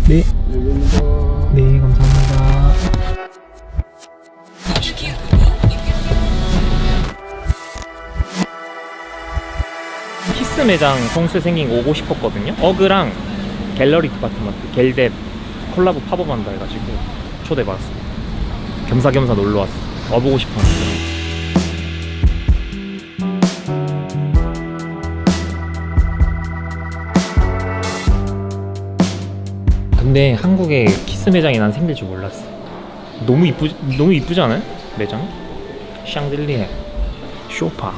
네. 네, 감사합니다. 키스 매장 성수에 생긴 거 오고 싶었거든요. 어그랑 갤러리 디파트먼트 갤뎁 콜라보 팝업한다 해가지고 초대받았습니다. 겸사겸사 놀러왔어. 와보고 싶었는데. 근데 한국에 키스 매장이 난 생길 줄 몰랐어. 너무 이쁘지 않아요? 매장? 샹들리에 쇼파.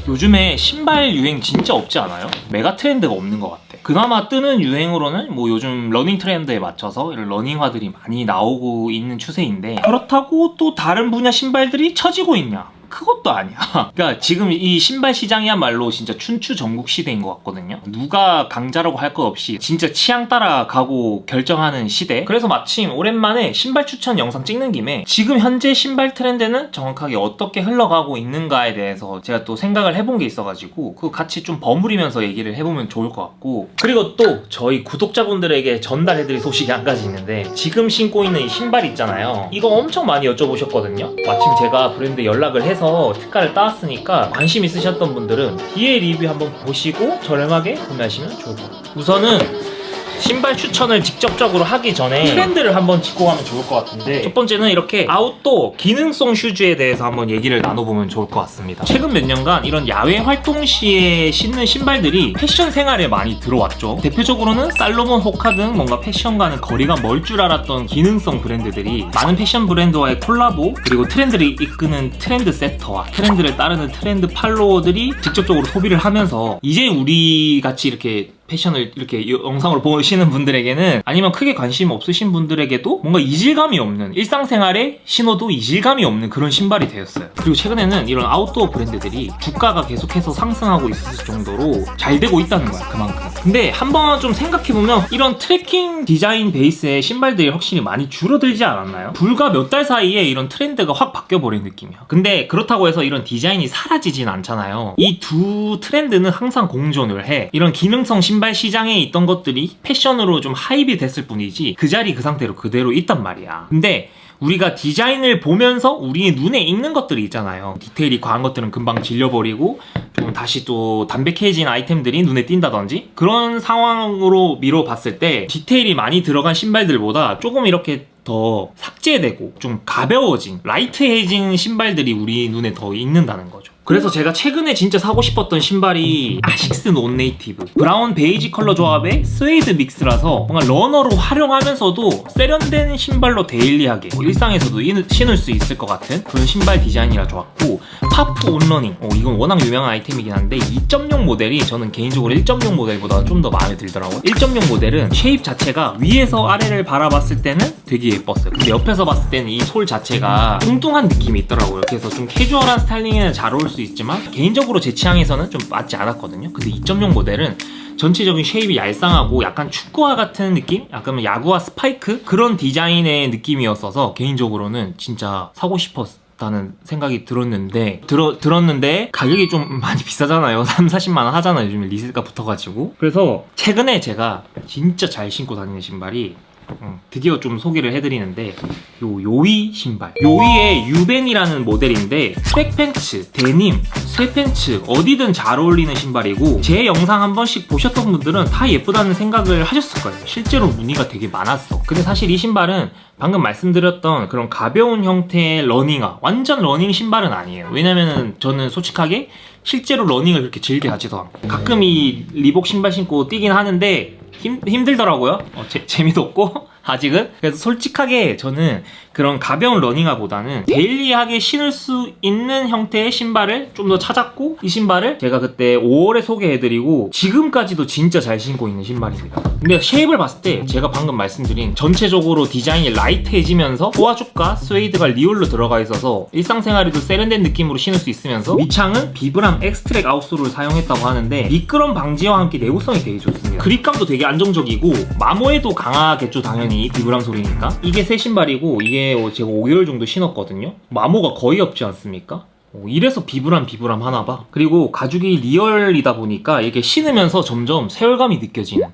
요즘에 신발 유행 진짜 없지 않아요? 메가 트렌드가 없는 것 같아. 그나마 뜨는 유행으로는 뭐 요즘 러닝 트렌드에 맞춰서 이런 러닝화들이 많이 나오고 있는 추세인데, 그렇다고 또 다른 분야 신발들이 처지고 있냐? 그것도 아니야. 그러니까 지금 이 신발 시장이야말로 진짜 춘추 전국 시대인 것 같거든요. 누가 강자라고 할 것 없이 진짜 취향 따라 가고 결정하는 시대. 그래서 마침 오랜만에 신발 추천 영상 찍는 김에 지금 현재 신발 트렌드는 정확하게 어떻게 흘러가고 있는가에 대해서 제가 또 생각을 해본 게 있어가지고 그거 같이 좀 버무리면서 얘기를 해보면 좋을 것 같고, 그리고 또 저희 구독자분들에게 전달해드릴 소식이 한 가지 있는데, 지금 신고 있는 이 신발 있잖아요. 이거 엄청 많이 여쭤보셨거든요. 마침 제가 브랜드 연락을 해서 특가를 따왔으니까 관심 있으셨던 분들은 뒤에 리뷰 한번 보시고 저렴하게 구매하시면 좋을 것 같아요. 우선은 신발 추천을 직접적으로 하기 전에 트렌드를 한번 짚고 가면 좋을 것 같은데, 첫 번째는 이렇게 아웃도어 기능성 슈즈에 대해서 한번 얘기를 나눠보면 좋을 것 같습니다. 최근 몇 년간 이런 야외 활동 시에 신는 신발들이 패션 생활에 많이 들어왔죠. 대표적으로는 살로몬, 호카 등 뭔가 패션과는 거리가 멀 줄 알았던 기능성 브랜드들이 많은 패션 브랜드와의 콜라보, 그리고 트렌드를 이끄는 트렌드 세터와 트렌드를 따르는 트렌드 팔로워들이 직접적으로 소비를 하면서 이제 우리 같이 이렇게 패션을 이렇게 영상으로 보시는 분들에게는, 아니면 크게 관심 없으신 분들에게도 뭔가 이질감이 없는, 일상생활에 신어도 이질감이 없는 그런 신발이 되었어요. 그리고 최근에는 이런 아웃도어 브랜드들이 주가가 계속해서 상승하고 있을 정도로 잘 되고 있다는 거야, 그만큼. 근데 한번 좀 생각해보면 이런 트래킹 디자인 베이스의 신발들이 확실히 많이 줄어들지 않았나요? 불과 몇 달 사이에 이런 트렌드가 확 바뀌어버린 느낌이야. 근데 그렇다고 해서 이런 디자인이 사라지진 않잖아요. 이 두 트렌드는 항상 공존을 해. 이런 기능성 신발 시장에 있던 것들이 패션으로 좀 하입이 됐을 뿐이지 그 자리 그 상태로 그대로 있단 말이야. 근데 우리가 디자인을 보면서 우리의 눈에 익는 것들이 있잖아요. 디테일이 과한 것들은 금방 질려버리고 좀 다시 또 담백해진 아이템들이 눈에 띈다든지, 그런 상황으로 미뤄 봤을 때 디테일이 많이 들어간 신발들보다 조금 이렇게 더 삭제되고 좀 가벼워진, 라이트해진 신발들이 우리 눈에 더 익는다는 거죠. 그래서 제가 최근에 진짜 사고 싶었던 신발이 아식스 논네이티브 브라운 베이지 컬러 조합의 스웨이드 믹스라서 뭔가 러너로 활용하면서도 세련된 신발로 데일리하게 일상에서도 신을 수 있을 것 같은 그런 신발 디자인이라 좋았고, 파프 온러닝, 이건 워낙 유명한 아이템이긴 한데 2.0 모델이 저는 개인적으로 1.0 모델보다 좀 더 마음에 들더라고요. 1.0 모델은 쉐입 자체가 위에서 아래를 바라봤을 때는 되게 예뻤어요. 근데 옆에서 봤을 때는 이 솔 자체가 뚱뚱한 느낌이 있더라고요. 그래서 좀 캐주얼한 스타일링에는 잘 어울릴 수 있지만 개인적으로 제 취향에서는 좀 맞지 않았거든요. 근데 2.0 모델은 전체적인 쉐입이 얄쌍하고 약간 축구화 같은 느낌? 약간 야구화 스파이크? 그런 디자인의 느낌이었어서 개인적으로는 진짜 사고 싶었다는 생각이 들었는데 가격이 좀 많이 비싸잖아요. 3-40만원 하잖아요. 요즘에 리셀가 붙어가지고. 그래서 최근에 제가 진짜 잘 신고 다니는 신발이 드디어 좀 소개를 해드리는데, 요위 신발. 요위의 유벤이라는 모델인데 트랙 팬츠, 데님, 쇠팬츠 어디든 잘 어울리는 신발이고, 제 영상 한 번씩 보셨던 분들은 다 예쁘다는 생각을 하셨을 거예요. 실제로 무늬가 되게 많았어. 근데 사실 이 신발은 방금 말씀드렸던 그런 가벼운 형태의 러닝화, 완전 러닝 신발은 아니에요. 왜냐면은 저는 솔직하게 실제로 러닝을 그렇게 즐겨 하지도 않고 가끔 이 리복 신발 신고 뛰긴 하는데 힘들더라고요. 재미도 없고 아직은. 그래서 솔직하게 저는 그런 가벼운 러닝화보다는 데일리하게 신을 수 있는 형태의 신발을 좀 더 찾았고, 이 신발을 제가 그때 5월에 소개해드리고 지금까지도 진짜 잘 신고 있는 신발입니다. 근데 쉐입을 봤을 때 제가 방금 말씀드린 전체적으로 디자인이 라이트해지면서 호아죽과 스웨이드가 리올로 들어가 있어서 일상생활에도 세련된 느낌으로 신을 수 있으면서 밑창은 비브람 엑스트랙 아웃솔을 사용했다고 하는데 미끄럼 방지와 함께 내구성이 되게 좋습니다. 그립감도 되게 안정적이고 마모에도 강하겠죠, 당연히 비브람 소리니까. 이게 새 신발이고 이게 제가 5개월 정도 신었거든요. 마모가 거의 없지 않습니까? 이래서 비브람 하나봐. 그리고 가죽이 리얼이다 보니까 이게 신으면서 점점 세월감이 느껴지는.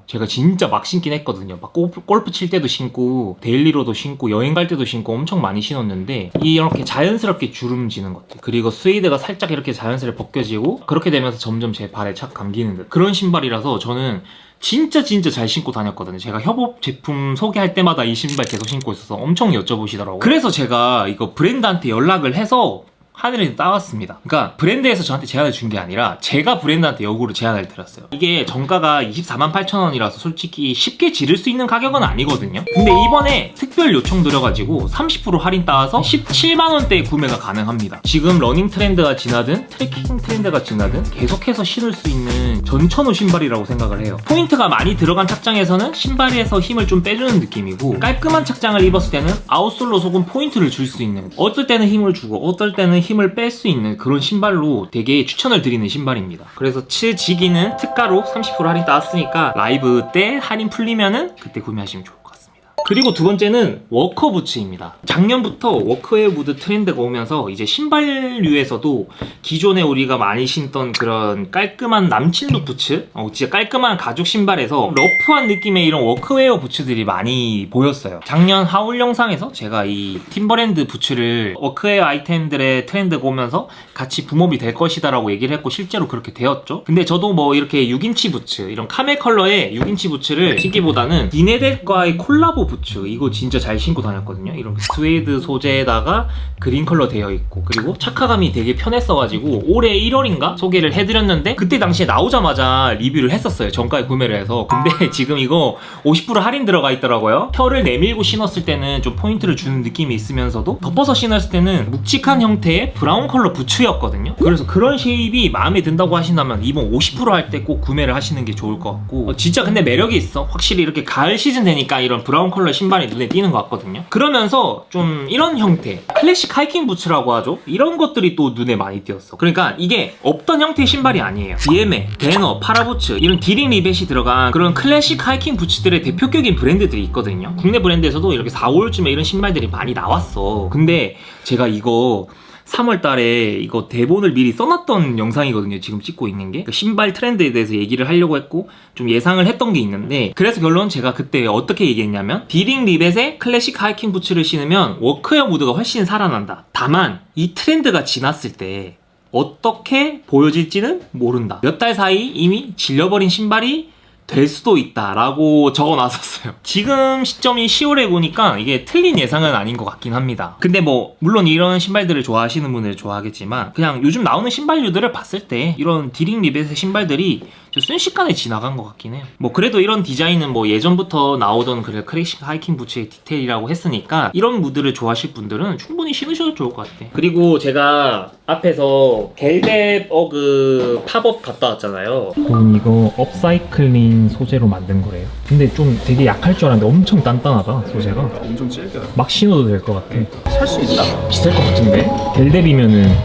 제가 진짜 막 신긴 했거든요. 막 골프 칠 때도 신고 데일리로도 신고 여행 갈 때도 신고 엄청 많이 신었는데 이렇게 자연스럽게 주름지는 것들, 그리고 스웨이드가 살짝 이렇게 자연스럽게 벗겨지고 그렇게 되면서 점점 제 발에 착 감기는 듯 그런 신발이라서 저는 진짜 잘 신고 다녔거든요. 제가 협업 제품 소개할 때마다 이 신발 계속 신고 있어서 엄청 여쭤보시더라고요. 그래서 제가 이거 브랜드한테 연락을 해서 하늘에 따왔습니다. 그러니까 브랜드에서 저한테 제안을 준 게 아니라 제가 브랜드한테 요구를 제안을 드렸어요. 이게 정가가 248,000원이라서 솔직히 쉽게 지를 수 있는 가격은 아니거든요. 근데 이번에 특별 요청 드려가지고 30% 할인 따와서 17만원대에 구매가 가능합니다. 지금 러닝 트렌드가 지나든 트레킹 트렌드가 지나든 계속해서 신을 수 있는 전천후 신발이라고 생각을 해요. 포인트가 많이 들어간 착장에서는 신발에서 힘을 좀 빼주는 느낌이고, 깔끔한 착장을 입었을 때는 아웃솔로 조금 포인트를 줄 수 있는, 어떨 때는 힘을 주고 어떨 때는 힘을 뺄 수 있는 그런 신발로 되게 추천을 드리는 신발입니다. 그래서 츠지기는 특가로 30% 할인 따왔으니까 라이브 때 할인 풀리면은 그때 구매하시면 좋을 것 같습니다. 그리고 두 번째는 워커 부츠입니다. 작년부터 워크웨어 무드 트렌드가 오면서 이제 신발류에서도 기존에 우리가 많이 신던 그런 깔끔한 남친룩 부츠, 진짜 깔끔한 가죽 신발에서 러프한 느낌의 이런 워크웨어 부츠들이 많이 보였어요. 작년 하울 영상에서 제가 이 팀버랜드 부츠를 워크웨어 아이템들의 트렌드가 오면서 같이 붐업이 될 것이다 라고 얘기를 했고 실제로 그렇게 되었죠. 근데 저도 뭐 이렇게 6인치 부츠, 이런 카멜 컬러의 6인치 부츠를 신기보다는 디네델과의 콜라보 부츠, 이거 진짜 잘 신고 다녔거든요. 이런 스웨이드 소재에다가 그린 컬러 되어 있고, 그리고 착화감이 되게 편했어가지고 올해 1월인가 소개를 해드렸는데 그때 당시에 나오자마자 리뷰를 했었어요. 정가에 구매를 해서. 근데 지금 이거 50% 할인 들어가 있더라고요. 혀를 내밀고 신었을 때는 좀 포인트를 주는 느낌이 있으면서도 덮어서 신었을 때는 묵직한 형태의 브라운 컬러 부츠였거든요. 그래서 그런 쉐입이 마음에 든다고 하신다면 이번 50% 할 때 꼭 구매를 하시는 게 좋을 것 같고, 진짜 근데 매력이 있어. 확실히 이렇게 가을 시즌 되니까 이런 브라운 컬러 신발이 눈에 띄는 것 같거든요. 그러면서 좀 이런 형태, 클래식 하이킹 부츠라고 하죠. 이런 것들이 또 눈에 많이 띄었어. 그러니까 이게 없던 형태의 신발이 아니에요. DMA, 베너, 파라부츠, 이런 디링 리벳이 들어간 그런 클래식 하이킹 부츠들의 대표격인 브랜드들이 있거든요. 국내 브랜드에서도 이렇게 4, 5월쯤에 이런 신발들이 많이 나왔어. 근데 제가 이거 3월 달에 이거 대본을 미리 써놨던 영상이거든요. 지금 찍고 있는 게. 신발 트렌드에 대해서 얘기를 하려고 했고 좀 예상을 했던 게 있는데, 그래서 결론 제가 그때 어떻게 얘기했냐면 디링 리벳의 클래식 하이킹 부츠를 신으면 워크웨어 무드가 훨씬 살아난다. 다만 이 트렌드가 지났을 때 어떻게 보여질지는 모른다. 몇 달 사이 이미 질려버린 신발이 될 수도 있다라고 적어놨었어요. 지금 시점이 10월에 보니까 이게 틀린 예상은 아닌 것 같긴 합니다. 근데 뭐 물론 이런 신발들을 좋아하시는 분들 좋아하겠지만 그냥 요즘 나오는 신발류들을 봤을 때 이런 디링 리벳의 신발들이 순식간에 지나간 것 같긴 해요. 뭐 그래도 이런 디자인은 뭐 예전부터 나오던 그래 클래식 하이킹 부츠의 디테일이라고 했으니까 이런 무드를 좋아하실 분들은 충분히 신으셔도 좋을 것 같아. 그리고 제가 앞에서 겔뎁 어그 팝업 갔다 왔잖아요. 이거 업사이클링 소재로 만든 거래요. 근데 좀 되게 약할 줄 알았는데 엄청 단단하다, 소재가. 엄청 질겨요. 막 신어도 될 것 같아. 살 수 있나? 비쌀 것 같은데? 겔뎁이면은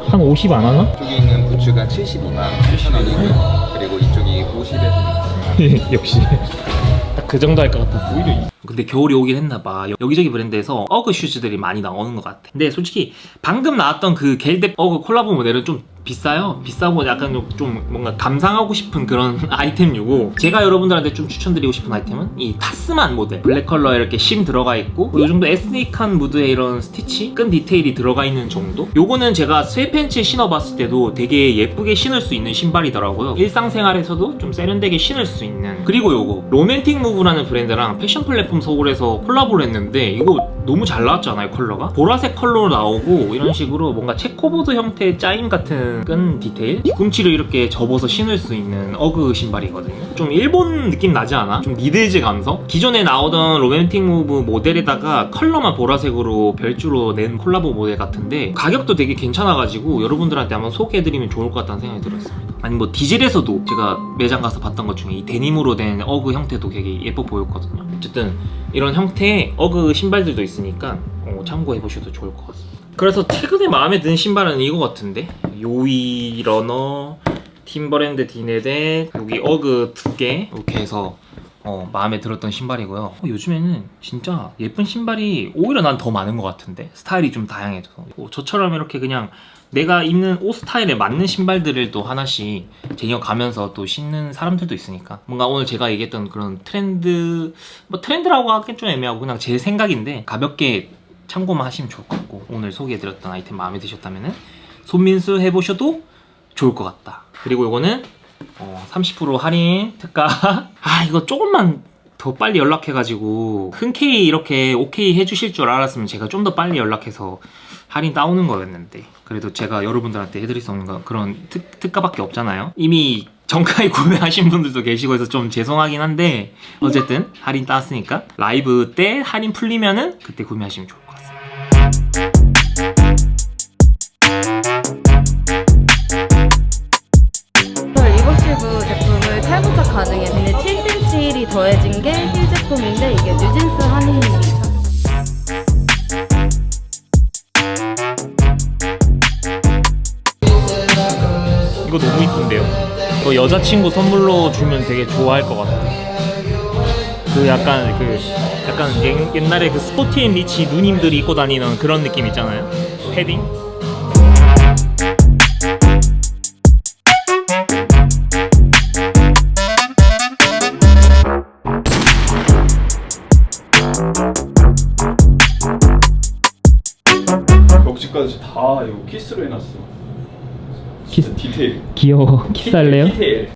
한 50 안 하나? 이쪽에 있는 부츠가 72만 8천원이고요. 그리고 이쪽이 50에서 역시 딱 그 정도 할 것 같아. 오히려 근데 겨울이 오긴 했나봐. 여기저기 브랜드에서 어그 슈즈들이 많이 나오는 것 같아. 근데 솔직히 방금 나왔던 그 겔뎁 어그 콜라보 모델은 좀 비싸요. 비싸고 약간 좀 뭔가 감상하고 싶은 그런 아이템류고, 제가 여러분들한테 좀 추천드리고 싶은 아이템은 이 타스만 모델, 블랙 컬러에 이렇게 심 들어가 있고 요 정도 에스닉한 무드의 이런 스티치, 끈 디테일이 들어가 있는 정도. 요거는 제가 스웨팬츠에 신어봤을 때도 되게 예쁘게 신을 수 있는 신발이더라고요. 일상생활에서도 좀 세련되게 신을 수 있는. 그리고 요거 로맨틱 무브라는 브랜드랑 패션 플랫폼 서울에서 콜라보를 했는데 이거 너무 잘 나왔잖아요. 컬러가 보라색 컬러로 나오고 이런 식으로 뭔가 체코보드 형태의 짜임 같은 끈 디테일, 뒤꿈치를 이렇게 접어서 신을 수 있는 어그 신발이거든요. 좀 일본 느낌 나지 않아? 좀 미드에지 감성? 기존에 나오던 로맨틱 무브 모델에다가 컬러만 보라색으로 별주로 낸 콜라보 모델 같은데 가격도 되게 괜찮아가지고 여러분들한테 한번 소개해드리면 좋을 것 같다는 생각이 들었습니다. 아니 뭐 디젤에서도 제가 매장 가서 봤던 것 중에 이 데님으로 된 어그 형태도 되게 예뻐 보였거든요. 어쨌든 이런 형태의 어그 신발들도 있으니까 참고해보셔도 좋을 것 같습니다. 그래서 최근에 마음에 드는 신발은 이거 같은데, 요이 러너, 팀버랜드 디넷에 여기 어그 2개 이렇게 해서 마음에 들었던 신발이고요. 요즘에는 진짜 예쁜 신발이 오히려 난 더 많은 것 같은데, 스타일이 좀 다양해져서 저처럼 이렇게 그냥 내가 입는 옷 스타일에 맞는 신발들을 또 하나씩 쟁여가면서 또 신는 사람들도 있으니까, 뭔가 오늘 제가 얘기했던 그런 트렌드, 뭐 트렌드라고 하기엔 좀 애매하고 그냥 제 생각인데 가볍게 참고만 하시면 좋을 것 같고, 오늘 소개해드렸던 아이템 마음에 드셨다면 손민수 해보셔도 좋을 것 같다. 그리고 이거는 30% 할인 특가. 아, 이거 조금만 더 빨리 연락해가지고 흔쾌히 이렇게 오케이 해주실 줄 알았으면 제가 좀 더 빨리 연락해서 할인 따오는 거였는데, 그래도 제가 여러분들한테 해드릴 수 없는 그런 특가밖에 없잖아요. 이미 정가에 구매하신 분들도 계시고 해서 좀 죄송하긴 한데, 어쨌든 할인 따왔으니까 라이브 때 할인 풀리면은 그때 구매하시면 좋을 것 같습니다. 리버시브 제품을 탈부착 가능해. 근데 7cm 힐이 더해진 게 힐 제품인데 이게 뉴진스 한인입니다. 이거 너무 이쁜데요? 이거 여자친구 선물로 주면 되게 좋아할 것 같아. 약간 옛날에 그 스포티 앤 리치 누님들이 입고 다니는 그런 느낌 있잖아요. 패딩. 벽지까지 다 이거 키스로 해놨어. 진짜 디테일. 귀여워. 키스할래요? 디테일.